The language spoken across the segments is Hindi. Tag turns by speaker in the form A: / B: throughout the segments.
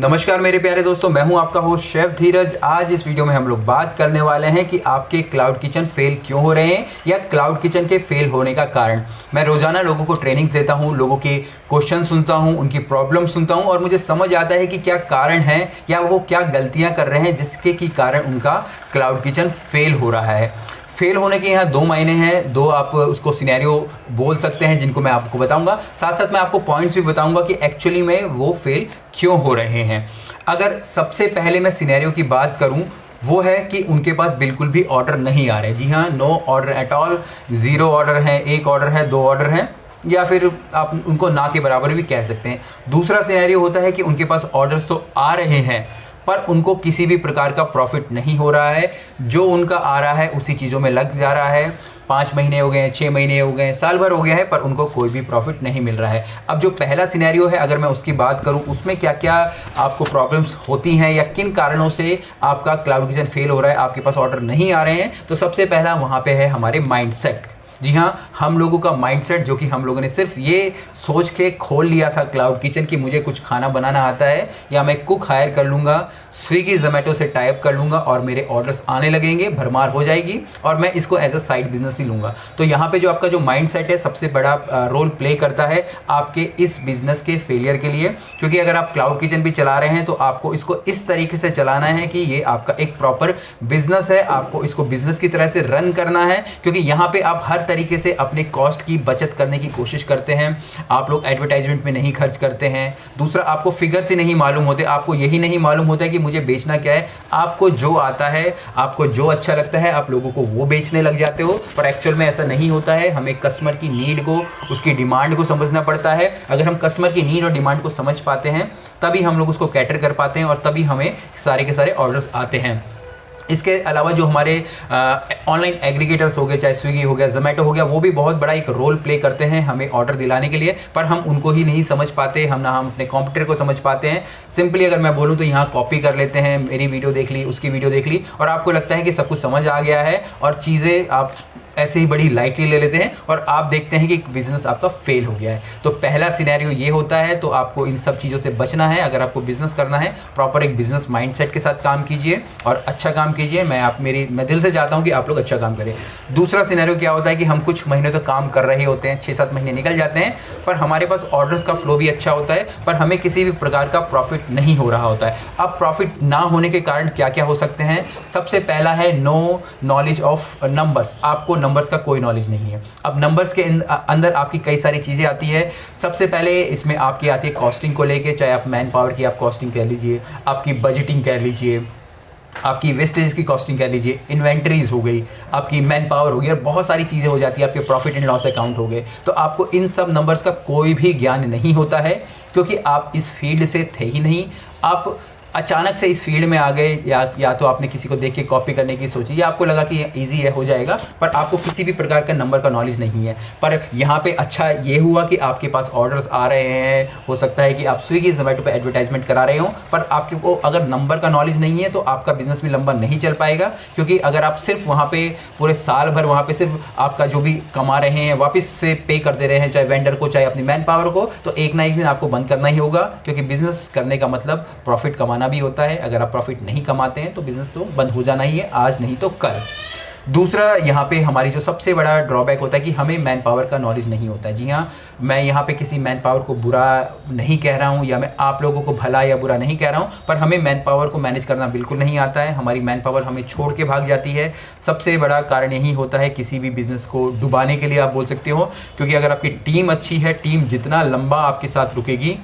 A: नमस्कार मेरे प्यारे दोस्तों, मैं हूं आपका होस्ट शेफ धीरज। आज इस वीडियो में हम लोग बात करने वाले हैं कि आपके क्लाउड किचन फेल क्यों हो रहे हैं या क्लाउड किचन के फेल होने का कारण। मैं रोजाना लोगों को ट्रेनिंग्स देता हूं, लोगों के क्वेश्चन सुनता हूं, उनकी प्रॉब्लम सुनता हूं और मुझे समझ आता है कि क्या कारण है या वो क्या गलतियां कर रहे हैं जिसके की कारण उनका क्लाउड किचन फेल हो रहा है। फेल होने के यहाँ दो मायने हैं, दो आप उसको सिनेरियो बोल सकते हैं जिनको मैं आपको बताऊंगा। साथ साथ मैं आपको पॉइंट्स भी बताऊंगा कि एक्चुअली में वो फेल क्यों हो रहे हैं। अगर सबसे पहले मैं सिनेरियो की बात करूं, वो है कि उनके पास बिल्कुल भी ऑर्डर नहीं आ रहे। जी हाँ, no order at all, zero order है, एक ऑर्डर है, दो ऑर्डर हैं, या फिर आप उनको ना के बराबर भी कह सकते हैं। दूसरा सिनेरियो होता है कि उनके पास ऑर्डर्स तो आ रहे हैं पर उनको किसी भी प्रकार का प्रॉफिट नहीं हो रहा है। जो उनका आ रहा है उसी चीज़ों में लग जा रहा है। 5 महीने हो गए हैं, 6 महीने हो गए हैं, साल भर हो गया है, पर उनको कोई भी प्रॉफिट नहीं मिल रहा है। अब जो पहला सिनेरियो है, अगर मैं उसकी बात करूं, उसमें क्या क्या आपको प्रॉब्लम्स होती हैं या किन कारणों से आपका क्लाउड किचन फेल हो रहा है, आपके पास ऑर्डर नहीं आ रहे हैं, तो सबसे पहला वहाँ पे है हमारे माइंडसेट। जी हाँ, हम लोगों का माइंडसेट, जो कि हम लोगों ने सिर्फ ये सोच के खोल लिया था क्लाउड किचन कि मुझे कुछ खाना बनाना आता है या मैं कुक हायर कर लूँगा, स्विगी जोमेटो से टाइप कर लूँगा और मेरे ऑर्डर्स आने लगेंगे, भरमार हो जाएगी और मैं इसको एज अ साइड बिजनेस ही लूँगा। तो यहाँ पे जो आपका जो माइंडसेट है सबसे बड़ा रोल प्ले करता है आपके इस बिज़नेस के फेलियर के लिए। क्योंकि अगर आप क्लाउड किचन भी चला रहे हैं तो आपको इसको इस तरीके से चलाना है कि ये आपका एक प्रॉपर बिजनेस है, आपको इसको बिजनेस की तरह से रन करना है। क्योंकि यहाँ पे आप हर तरीके से अपने कॉस्ट की बचत करने की कोशिश करते हैं। आप लोग एडवर्टाइजमेंट में नहीं खर्च करते हैं। दूसरा, आपको फिगर से नहीं मालूम होते, आपको यही नहीं मालूम होता है कि मुझे बेचना क्या है। आपको जो आता है, आपको जो अच्छा लगता है, आप लोगों को वो बेचने लग जाते हो, पर एक्चुअल में ऐसा नहीं होता है। हमें कस्टमर की नीड को, उसकी डिमांड को समझना पड़ता है। अगर हम कस्टमर की नीड और डिमांड को समझ पाते हैं तभी हम लोग उसको कैटर कर पाते हैं और तभी हमें सारे के सारे ऑर्डर्स आते हैं। इसके अलावा जो हमारे ऑनलाइन एग्रीगेटर्स हो गए, चाहे स्विगी हो गया, जोमेटो हो गया, वो भी बहुत बड़ा एक रोल प्ले करते हैं हमें ऑर्डर दिलाने के लिए, पर हम उनको ही नहीं समझ पाते, हम अपने कॉम्पिटिटर को समझ पाते हैं। सिंपली अगर मैं बोलूँ तो यहाँ कॉपी कर लेते हैं, मेरी वीडियो देख ली, उसकी वीडियो देख ली और आपको लगता है कि सब कुछ समझ आ गया है और चीज़ें आप ऐसे ही बड़ी लाइटली ले लेते हैं और आप देखते हैं कि बिजनेस आपका फेल हो गया है। तो पहला सिनेरियो ये होता है। तो आपको इन सब चीज़ों से बचना है। अगर आपको बिजनेस करना है, प्रॉपर एक बिजनेस माइंडसेट के साथ काम कीजिए और अच्छा काम कीजिए। मैं दिल से चाहता हूँ कि आप लोग अच्छा काम करें। दूसरा सिनेरियो क्या होता है कि हम कुछ महीनों तक काम कर रहे होते हैं, 6-7 महीने निकल जाते हैं, पर हमारे पास ऑर्डर्स का फ्लो भी अच्छा होता है, पर हमें किसी भी प्रकार का प्रॉफिट नहीं हो रहा होता है। अब प्रॉफिट ना होने के कारण क्या क्या हो सकते हैं? सबसे पहला है नो नॉलेज ऑफ नंबर्स। आपको नंबर्स का कोई नॉलेज नहीं है। अब नंबर्स के अंदर आपकी कई सारी चीज़ें आती है। सबसे पहले इसमें आपकी आती है कॉस्टिंग को लेके, चाहे आप मैन पावर की आप कॉस्टिंग कह लीजिए, आपकी बजटिंग कह लीजिए, आपकी वेस्टेज की कॉस्टिंग कह लीजिए, इन्वेंटरीज हो गई, आपकी मैन पावर हो गई और बहुत सारी चीज़ें हो जाती है, आपके प्रॉफिट एंड लॉस अकाउंट हो गए। तो आपको इन सब नंबर्स का कोई भी ज्ञान नहीं होता है क्योंकि आप इस फील्ड से थे ही नहीं। आप अचानक से इस फील्ड में आ गए, या तो आपने किसी को देख के कॉपी करने की सोची या आपको लगा कि ये ईजी है, हो जाएगा, पर आपको किसी भी प्रकार का नंबर का नॉलेज नहीं है। पर यहाँ पे अच्छा ये हुआ कि आपके पास ऑर्डर्स आ रहे हैं। हो सकता है कि आप स्विगी जोमेटो पे एडवर्टाइजमेंट करा रहे हो, पर आपके को अगर नंबर का नॉलेज नहीं है तो आपका बिजनेस भी लंबा नहीं चल पाएगा। क्योंकि अगर आप सिर्फ वहाँ पे पूरे साल भर वहाँ पे सिर्फ आपका जो भी कमा रहे हैं वापस से पे कर दे रहे हैं, चाहे वेंडर को चाहे अपनी मैन पावर को, तो एक ना एक दिन आपको बंद करना ही होगा। क्योंकि बिजनेस करने का मतलब प्रॉफिट कमाना भी होता है। अगर आप प्रॉफिट नहीं कमाते हैं तो बिजनेस तो बंद हो जाना ही है, आज नहीं तो कल। दूसरा, यहाँ पे हमारी जो सबसे बड़ा ड्रॉबैक होता है कि हमें मैन पावर का नॉलेज नहीं होता है। जी हाँ, मैं यहाँ पे किसी मैन पावर को बुरा नहीं कह रहा हूँ या मैं आप लोगों को भला या बुरा नहीं कह रहा हूँ, पर हमें मैन पावर को मैनेज करना बिल्कुल नहीं आता है। हमारी मैन पावर हमें छोड़ के भाग जाती है। सबसे बड़ा कारण यही होता है किसी भी बिजनेस को डुबाने के लिए, आप बोल सकते हो। क्योंकि अगर आपकी टीम अच्छी है, टीम जितना लंबा आपके साथ रुकेगी,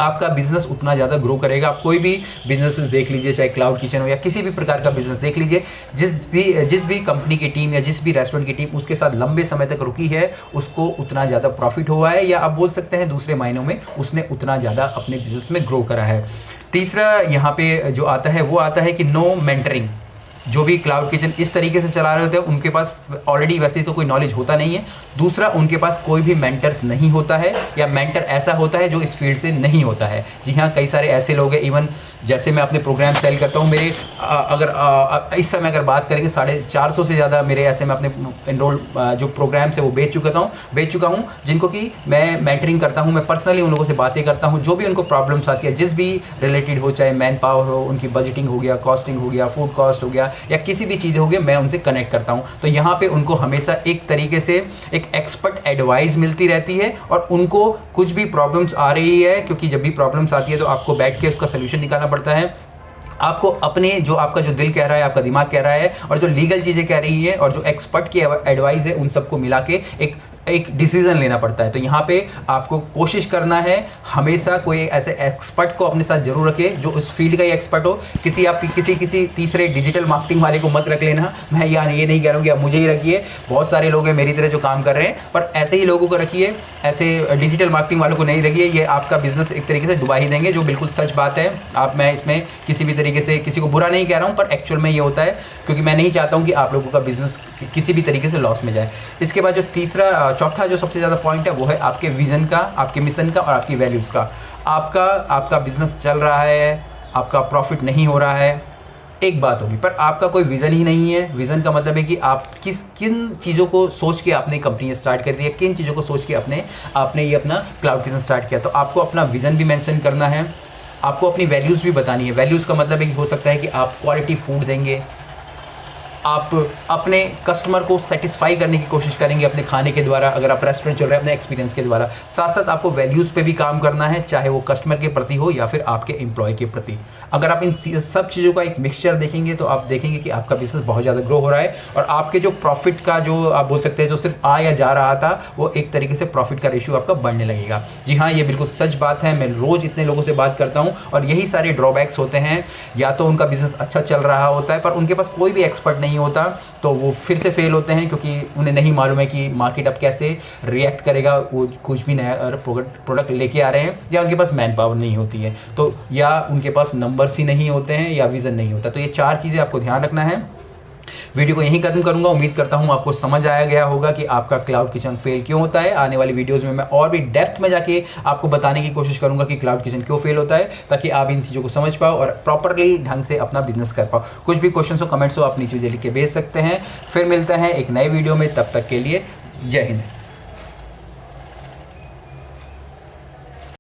A: आपका बिजनेस उतना ज़्यादा ग्रो करेगा। आप कोई भी बिजनेस देख लीजिए, चाहे क्लाउड किचन हो या किसी भी प्रकार का बिजनेस देख लीजिए, जिस भी कंपनी की टीम या जिस भी रेस्टोरेंट की टीम उसके साथ लंबे समय तक रुकी है, उसको उतना ज़्यादा प्रॉफिट हुआ है, या आप बोल सकते हैं दूसरे मायनों में उसने उतना ज़्यादा अपने बिजनेस में ग्रो करा है। तीसरा यहाँ पे जो आता है वो आता है कि नो मेंटरिंग। जो भी क्लाउड किचन इस तरीके से चला रहे होते हैं उनके पास ऑलरेडी वैसे तो कोई नॉलेज होता नहीं है। दूसरा, उनके पास कोई भी मेंटर्स नहीं होता है, या मेंटर ऐसा होता है जो इस फील्ड से नहीं होता है। जी हाँ, कई सारे ऐसे लोग हैं, इवन जैसे मैं अपने प्रोग्राम सेल करता हूँ, मेरे अगर इस समय अगर बात करेंगे 450 से ज़्यादा मेरे ऐसे मैं अपने एनरोल जो प्रोग्राम्स है वो बेच चुका हूँ जिनको कि मैं मेंटरिंग करता हूँ। मैं पर्सनली उन लोगों से बातें करता हूँ, जो भी उनको प्रॉब्लम्स आती है, जिस भी रिलेटेड हो, चाहे मैन पावर हो, उनकी बजटिंग हो गया, कॉस्टिंग हो गया, फूड कॉस्ट हो गया, या किसी भी चीज़ हो गया, मैं उनसे कनेक्ट करता हूँ। तो यहाँ पे उनको हमेशा एक तरीके से एक एक्सपर्ट एडवाइस मिलती रहती है, और उनको कुछ भी प्रॉब्लम्स आ रही है, क्योंकि जब भी प्रॉब्लम्स आती है तो आपको बैठ के उसका सोल्यूशन निकालना पड़ता है। आपको अपने जो आपका जो दिल कह रहा है, आपका दिमाग कह रहा है, और जो लीगल चीज़ें कह रही है, और जो एक्सपर्ट की एडवाइस है, उन सबको मिला के एक डिसीजन लेना पड़ता है। तो यहाँ पे आपको कोशिश करना है हमेशा कोई ऐसे एक्सपर्ट को अपने साथ जरूर रखे जो उस फील्ड का ही एक्सपर्ट हो। किसी तीसरे डिजिटल मार्केटिंग वाले को मत रख लेना। मैं ये नहीं कह रहा हूँ कि आप मुझे ही रखिए, बहुत सारे लोग हैं मेरी तरह जो काम कर रहे हैं, पर ऐसे ही लोगों को रखिए, ऐसे डिजिटल मार्केटिंग वालों को नहीं रखिए। ये आपका बिजनेस एक तरीके से डुबा ही देंगे, जो बिल्कुल सच बात है। मैं इसमें किसी भी तरीके से किसी को बुरा नहीं कह रहा हूँ, पर एक्चुअल में ये होता है, क्योंकि मैं नहीं चाहता हूँ कि आप लोगों का बिजनेस किसी भी तरीके से लॉस में जाए। इसके बाद जो चौथा जो सबसे ज़्यादा पॉइंट है वो है आपके विज़न का, आपके मिशन का और आपकी वैल्यूज़ का। आपका बिजनेस चल रहा है, आपका प्रॉफिट नहीं हो रहा है, एक बात होगी, पर आपका कोई विज़न ही नहीं है। विज़न का मतलब है कि आप किन चीज़ों को सोच के आपने कंपनी स्टार्ट कर दी है, किन चीज़ों को सोच के आपने ये अपना क्लाउड किचन स्टार्ट किया। तो आपको अपना विज़न भी मेंशन करना है, आपको अपनी वैल्यूज़ भी बतानी है। वैल्यूज़ का मतलब है कि हो सकता है कि आप क्वालिटी फूड देंगे, आप अपने कस्टमर को सेटिस्फाई करने की कोशिश करेंगे अपने खाने के द्वारा, अगर आप रेस्टोरेंट चल रहे हैं अपने एक्सपीरियंस के द्वारा। साथ साथ आपको वैल्यूज़ पे भी काम करना है, चाहे वो कस्टमर के प्रति हो या फिर आपके एम्प्लॉय के प्रति। अगर आप इन सब चीज़ों का एक मिक्सचर देखेंगे तो आप देखेंगे कि आपका बिजनेस बहुत ज़्यादा ग्रो हो रहा है, और आपके जो प्रॉफिट का जो आप बोल सकते हैं जो सिर्फ आ या जा रहा था, वो एक तरीके से प्रॉफिट का रेशियो आपका बढ़ने लगेगा। जी हाँ, ये बिल्कुल सच बात है। मैं रोज़ इतने लोगों से बात करता हूँ, और यही सारे ड्रॉबैक्स होते हैं। या तो उनका बिजनेस अच्छा चल रहा होता है, पर उनके पास कोई भी एक्सपर्ट नहीं होता, तो वो फिर से फेल होते हैं, क्योंकि उन्हें नहीं मालूम है कि मार्केट अब कैसे रिएक्ट करेगा। वो कुछ भी नया प्रोडक्ट लेके आ रहे हैं, या उनके पास मैन पावर नहीं होती है, तो या उनके पास नंबर्स ही नहीं होते हैं, या विज़न नहीं होता। तो ये 4 चीज़ें आपको ध्यान रखना है। वीडियो को यहीं खत्म करूंगा। उम्मीद करता हूं आपको समझ आया गया होगा कि आपका क्लाउड किचन फेल क्यों होता है। आने वाली वीडियोस में मैं और भी डेप्थ में जाके आपको बताने की कोशिश करूंगा कि क्लाउड किचन क्यों फेल होता है, ताकि आप इन चीज़ों को समझ पाओ और प्रॉपरली ढंग से अपना बिजनेस कर पाओ। कुछ भी क्वेश्चन हो, कमेंट्स हो, आप नीचे लिख के भेज सकते हैं। फिर मिलते हैं एक नए वीडियो में, तब तक के लिए जय हिंद।